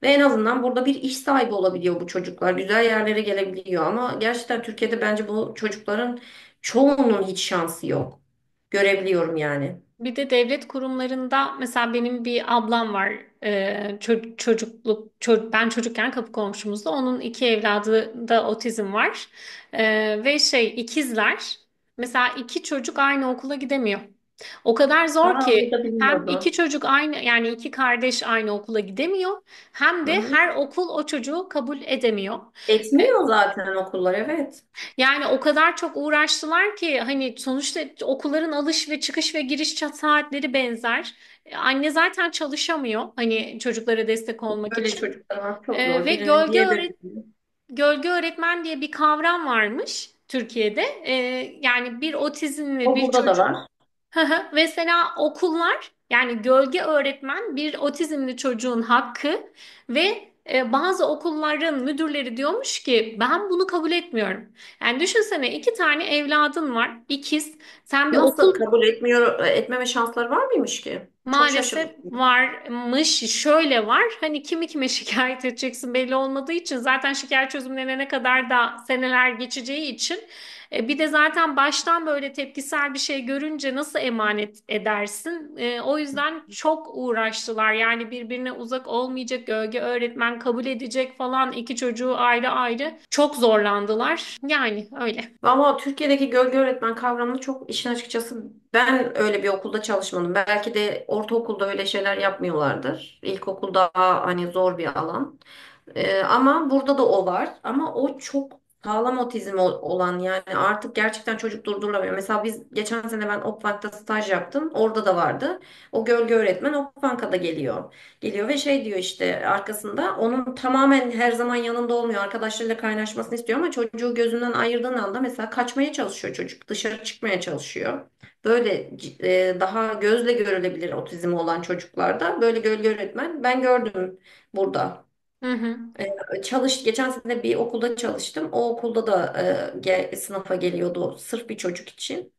Ve en azından burada bir iş sahibi olabiliyor bu çocuklar. Güzel yerlere gelebiliyor ama gerçekten Türkiye'de bence bu çocukların çoğunun hiç şansı yok. Görebiliyorum yani. Bir de devlet kurumlarında mesela benim bir ablam var. Ben çocukken kapı komşumuzda onun iki evladı da otizm var. Ve ikizler. Mesela iki çocuk aynı okula gidemiyor. O kadar zor Aa, ki burada hem iki bilmiyordum. çocuk aynı, yani iki kardeş aynı okula gidemiyor, hem Hı de hı. her okul o çocuğu kabul edemiyor. Etmiyor zaten okullar, evet. Yani o kadar çok uğraştılar ki hani sonuçta okulların alış ve çıkış ve giriş saatleri benzer. Anne zaten çalışamıyor hani çocuklara destek olmak Böyle için. çocuklar var, çok zor. Ve Birinin diğeri de. gölge öğretmen diye bir kavram varmış Türkiye'de. Yani bir otizmli O bir burada da çocuk. var. Hı hı. Mesela okullar, yani gölge öğretmen bir otizmli çocuğun hakkı ve bazı okulların müdürleri diyormuş ki ben bunu kabul etmiyorum. Yani düşünsene, iki tane evladın var, ikiz. Sen bir Nasıl okul. kabul etmiyor, etmeme şansları var mıymış ki? Çok Maalesef şaşırdım. varmış. Şöyle var. Hani kimi kime şikayet edeceksin belli olmadığı için, zaten şikayet çözümlenene kadar da seneler geçeceği için bir de zaten baştan böyle tepkisel bir şey görünce nasıl emanet edersin? O yüzden çok uğraştılar. Yani birbirine uzak olmayacak, gölge öğretmen kabul edecek falan, iki çocuğu ayrı ayrı çok zorlandılar. Yani öyle. Valla Türkiye'deki gölge öğretmen kavramını çok, işin açıkçası ben öyle bir okulda çalışmadım. Belki de ortaokulda öyle şeyler yapmıyorlardır. İlkokul daha hani zor bir alan. Ama burada da o var. Ama o çok sağlam otizm olan, yani artık gerçekten çocuk durdurulamıyor. Mesela biz geçen sene ben Opvank'ta staj yaptım. Orada da vardı. O gölge öğretmen Opvank'a da geliyor. Geliyor ve şey diyor işte arkasında, onun tamamen her zaman yanında olmuyor. Arkadaşlarıyla kaynaşmasını istiyor ama çocuğu gözünden ayırdığın anda mesela kaçmaya çalışıyor çocuk. Dışarı çıkmaya çalışıyor. Böyle daha gözle görülebilir otizmi olan çocuklarda böyle gölge öğretmen ben gördüm burada. Hı hı. Geçen sene bir okulda çalıştım. O okulda da sınıfa geliyordu sırf bir çocuk için.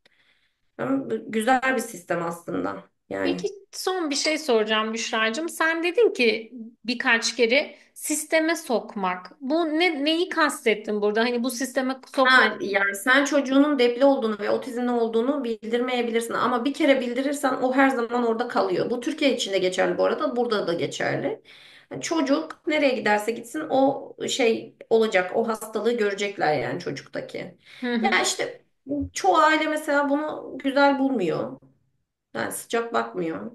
Güzel bir sistem aslında. Yani. Peki, son bir şey soracağım Büşra'cığım. Sen dedin ki birkaç kere sisteme sokmak. Bu neyi kastettin burada? Hani bu sisteme sokmak. Ha, yani sen çocuğunun depli olduğunu ve otizmli olduğunu bildirmeyebilirsin ama bir kere bildirirsen o her zaman orada kalıyor. Bu Türkiye için de geçerli bu arada, burada da geçerli. Yani çocuk nereye giderse gitsin o şey olacak, o hastalığı görecekler yani çocuktaki. Hı Ya hı. işte çoğu aile mesela bunu güzel bulmuyor. Yani sıcak bakmıyor.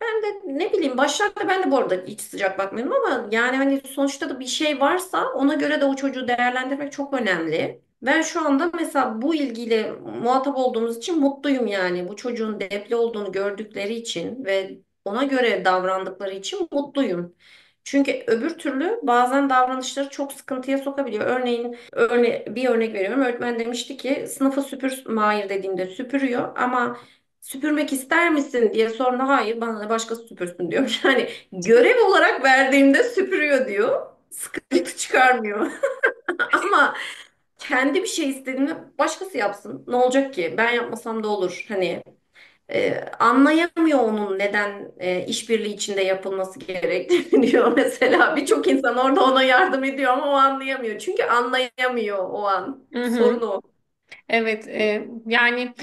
Ben de ne bileyim, başlarda ben de bu arada hiç sıcak bakmıyordum ama yani hani sonuçta da bir şey varsa ona göre de o çocuğu değerlendirmek çok önemli. Ben şu anda mesela bu ilgiyle muhatap olduğumuz için mutluyum yani. Bu çocuğun depli olduğunu gördükleri için ve ona göre davrandıkları için mutluyum. Çünkü öbür türlü bazen davranışları çok sıkıntıya sokabiliyor. Örneğin bir örnek veriyorum. Öğretmen demişti ki sınıfı süpür Mahir dediğimde süpürüyor ama süpürmek ister misin diye sonra hayır bana ne, başkası süpürsün diyor. Yani görev olarak verdiğimde süpürüyor diyor. Sıkıntı çıkarmıyor. Ama kendi bir şey istediğinde başkası yapsın. Ne olacak ki? Ben yapmasam da olur. Hani anlayamıyor onun neden işbirliği içinde yapılması gerektiğini diyor mesela. Birçok insan orada ona yardım ediyor ama o anlayamıyor. Çünkü anlayamıyor o an. Hı Sorun hı. o. Evet, yani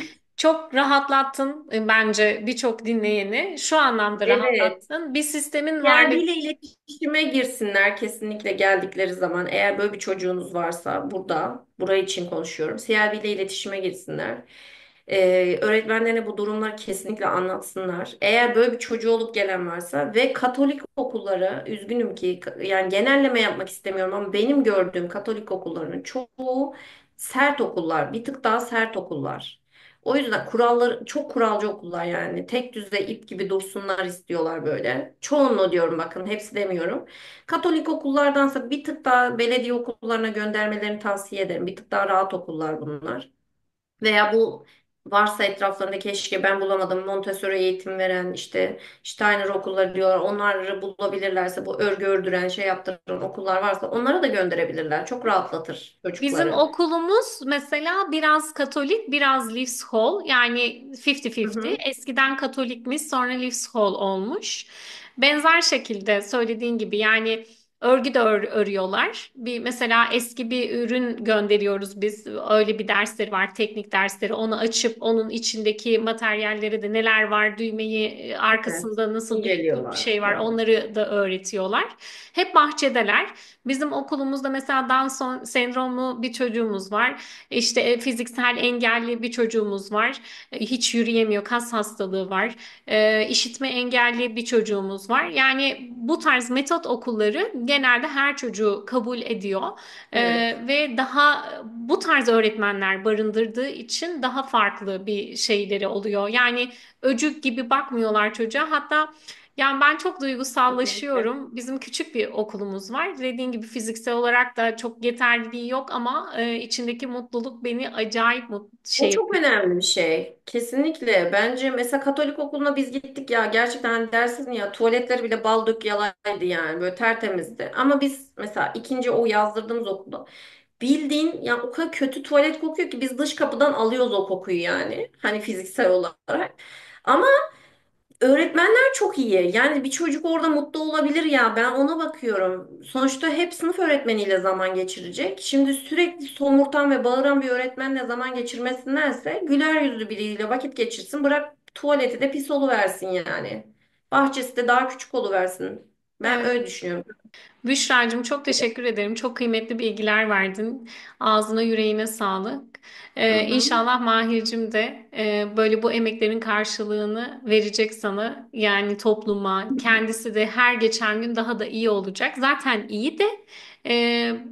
Çok rahatlattın bence birçok dinleyeni. Şu anlamda Evet. rahatlattın. Bir sistemin varlık. Geldiğiyle iletişime girsinler kesinlikle geldikleri zaman. Eğer böyle bir çocuğunuz varsa burada, burayı için konuşuyorum. CLB ile iletişime girsinler. Öğretmenlerine bu durumları kesinlikle anlatsınlar. Eğer böyle bir çocuğu olup gelen varsa ve Katolik okulları, üzgünüm ki yani genelleme yapmak istemiyorum ama benim gördüğüm Katolik okullarının çoğu sert okullar, bir tık daha sert okullar. O yüzden kuralları çok kuralcı okullar yani. Tek düze ip gibi dursunlar istiyorlar böyle. Çoğunluğu diyorum bakın, hepsi demiyorum. Katolik okullardansa bir tık daha belediye okullarına göndermelerini tavsiye ederim. Bir tık daha rahat okullar bunlar. Veya bu varsa etraflarında, keşke ben bulamadım, Montessori eğitim veren işte Steiner okulları diyorlar. Onları bulabilirlerse, bu örgü ördüren şey yaptıran okullar varsa onlara da gönderebilirler. Çok rahatlatır Bizim çocukları. okulumuz mesela biraz Katolik, biraz Leaves Hall. Yani Hı 50-50. hı. Eskiden Katolikmiş, sonra Leaves Hall olmuş. Benzer şekilde söylediğin gibi yani örgü de örüyorlar. Bir mesela eski bir ürün gönderiyoruz biz. Öyle bir dersleri var, teknik dersleri. Onu açıp onun içindeki materyalleri de neler var, düğmeyi Evet. arkasında nasıl bir İnceliyorlar. şey var, Evet. onları da öğretiyorlar. Hep bahçedeler. Bizim okulumuzda mesela sendromlu bir çocuğumuz var. İşte fiziksel engelli bir çocuğumuz var. Hiç yürüyemiyor, kas hastalığı var. İşitme engelli bir çocuğumuz var. Yani bu tarz metot okulları genelde her çocuğu kabul ediyor. Evet. Ve daha bu tarz öğretmenler barındırdığı için daha farklı bir şeyleri oluyor. Yani öcük gibi bakmıyorlar çocuğa. Hatta yani ben çok Kesinlikle. duygusallaşıyorum. Bizim küçük bir okulumuz var. Dediğin gibi fiziksel olarak da çok yeterliliği yok ama içindeki mutluluk beni acayip şey O çok yapıyor. önemli bir şey. Kesinlikle. Bence mesela Katolik okuluna biz gittik ya, gerçekten hani dersin ya, tuvaletleri bile bal dök yalaydı yani, böyle tertemizdi. Ama biz mesela ikinci o yazdırdığımız okulda bildiğin ya o kadar kötü tuvalet kokuyor ki biz dış kapıdan alıyoruz o kokuyu yani. Hani fiziksel olarak. Ama öğretmenler çok iyi. Yani bir çocuk orada mutlu olabilir ya. Ben ona bakıyorum. Sonuçta hep sınıf öğretmeniyle zaman geçirecek. Şimdi sürekli somurtan ve bağıran bir öğretmenle zaman geçirmesindense güler yüzlü biriyle vakit geçirsin. Bırak tuvaleti de pis oluversin yani. Bahçesi de daha küçük oluversin. Ben Evet. öyle düşünüyorum. Büşra'cığım çok teşekkür ederim. Çok kıymetli bilgiler verdin. Ağzına yüreğine sağlık. Hı hı. İnşallah Mahir'cim de böyle bu emeklerin karşılığını verecek sana. Yani topluma, kendisi de her geçen gün daha da iyi olacak. Zaten iyi de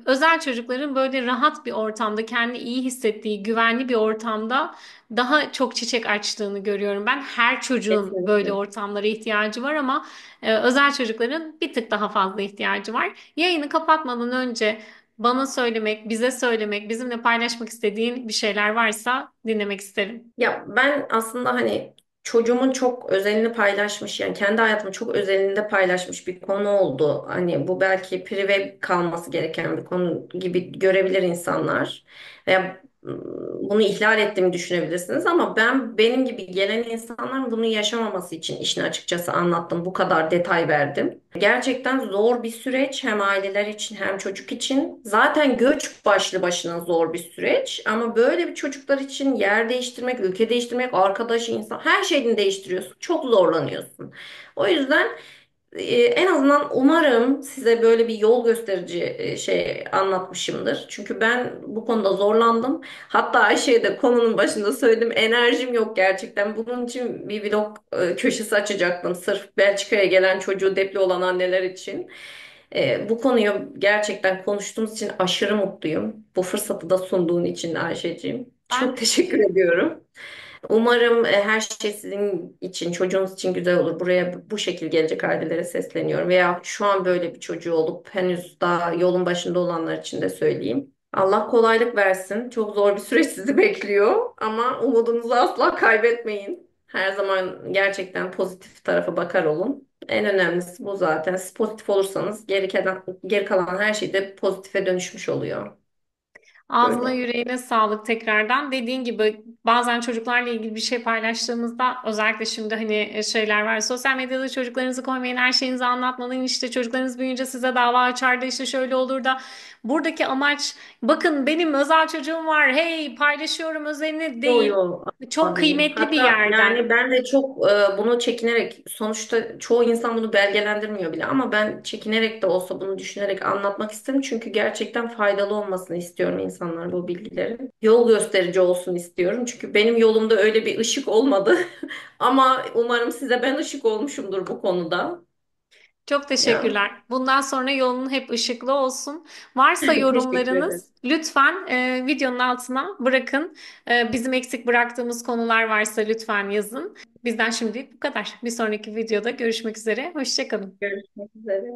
özel çocukların böyle rahat bir ortamda, kendi iyi hissettiği, güvenli bir ortamda daha çok çiçek açtığını görüyorum ben. Her çocuğun böyle Kesinlikle. ortamlara ihtiyacı var ama özel çocukların bir tık daha fazla ihtiyacı var. Yayını kapatmadan önce bana söylemek, bize söylemek, bizimle paylaşmak istediğin bir şeyler varsa dinlemek isterim. Ya ben aslında hani çocuğumun çok özelini paylaşmış, yani kendi hayatımın çok özelinde paylaşmış bir konu oldu. Hani bu belki prive kalması gereken bir konu gibi görebilir insanlar. Veya bunu ihlal ettiğimi düşünebilirsiniz ama ben, benim gibi gelen insanların bunu yaşamaması için işini açıkçası anlattım. Bu kadar detay verdim. Gerçekten zor bir süreç, hem aileler için hem çocuk için. Zaten göç başlı başına zor bir süreç ama böyle bir çocuklar için yer değiştirmek, ülke değiştirmek, arkadaş, insan, her şeyini değiştiriyorsun. Çok zorlanıyorsun. O yüzden en azından umarım size böyle bir yol gösterici şey anlatmışımdır. Çünkü ben bu konuda zorlandım. Hatta Ayşe'ye de konunun başında söyledim. Enerjim yok gerçekten. Bunun için bir vlog köşesi açacaktım. Sırf Belçika'ya gelen çocuğu depli olan anneler için. Bu konuyu gerçekten konuştuğumuz için aşırı mutluyum. Bu fırsatı da sunduğun için Ayşe'ciğim. Ben Çok teşekkür ediyorum. Umarım her şey sizin için, çocuğunuz için güzel olur. Buraya bu şekil gelecek ailelere sesleniyorum. Veya şu an böyle bir çocuğu olup henüz daha yolun başında olanlar için de söyleyeyim. Allah kolaylık versin. Çok zor bir süreç sizi bekliyor ama umudunuzu asla kaybetmeyin. Her zaman gerçekten pozitif tarafa bakar olun. En önemlisi bu zaten. Siz pozitif olursanız geri kalan her şey de pozitife dönüşmüş oluyor. Ağzına Böyle. yüreğine sağlık tekrardan. Dediğin gibi bazen çocuklarla ilgili bir şey paylaştığımızda özellikle şimdi hani şeyler var. Sosyal medyada çocuklarınızı koymayın, her şeyinizi anlatmayın. İşte çocuklarınız büyüyünce size dava açar da işte şöyle olur da. Buradaki amaç bakın benim özel çocuğum var. Hey paylaşıyorum özelini Yo değil. yo, Çok asla değil. kıymetli bir Hatta yani yerden. ben de çok bunu çekinerek, sonuçta çoğu insan bunu belgelendirmiyor bile ama ben çekinerek de olsa bunu düşünerek anlatmak istedim. Çünkü gerçekten faydalı olmasını istiyorum insanlara bu bilgilerin. Yol gösterici olsun istiyorum. Çünkü benim yolumda öyle bir ışık olmadı. Ama umarım size ben ışık olmuşumdur bu konuda. Çok Ya teşekkürler. Bundan sonra yolun hep ışıklı olsun. Varsa teşekkür ederim. yorumlarınız lütfen videonun altına bırakın. Bizim eksik bıraktığımız konular varsa lütfen yazın. Bizden şimdilik bu kadar. Bir sonraki videoda görüşmek üzere. Hoşça kalın. Görüşmek üzere.